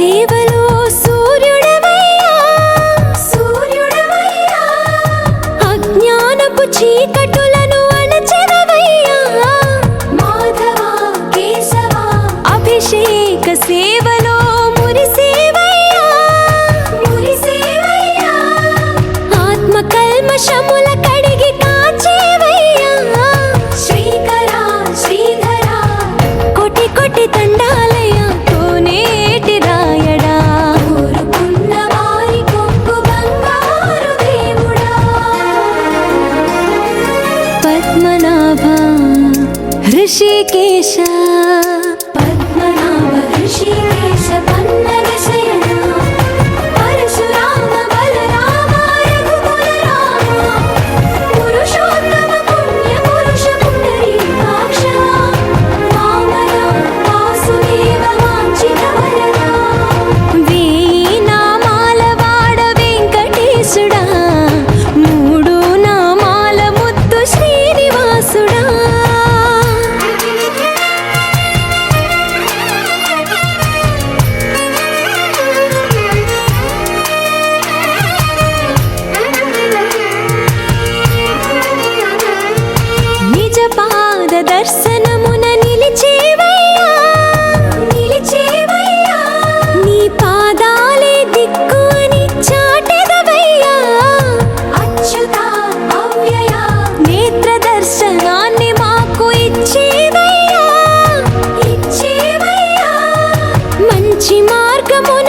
సేవలో సూర్యుడవయ్యా సూర్యుడవయ్యా అజ్ఞానపు చీకటులను అణచెదవయ్యా మాధవ కేశవ అభిషేక సేవలో మురిసేవయ్యా మురిసేవయ్యా ఆత్మ కల్మషముల కడిగి కాచేవయ్యా శ్రీకర శ్రీధర కోటి కోటి దండాలయ్యా కోనేటి రాయడా కోరుకున్న వారి కొంగు బంగారు దేవుడా పద్మనాభ హృషికేశ పద్మనాభ హృషికేశ పన్నగ శయన పరశురామ బలరామ రఘుకుల రామ పురుషోత్తమ పుణ్య పురుష పుండరీకాక్ష వామన వాసుదేవ వాంఛిత వరదా వేయి నామాల వాడ వెంకటేశుడా మూడు నామాల ముద్దు శ్రీనివాసుడా నిజ పాద దర్శనమున నిలిచేవయ్యా నిలిచేవయ్యా నీ పాదాలే దిక్కు అని చాటెదవయ్యా అచ్యుత అవ్యయ నేత్ర దర్శనాన్ని మాకు ఇచ్చేవయ్యా ఇచ్చేవయ్యా మంచి మార్గమున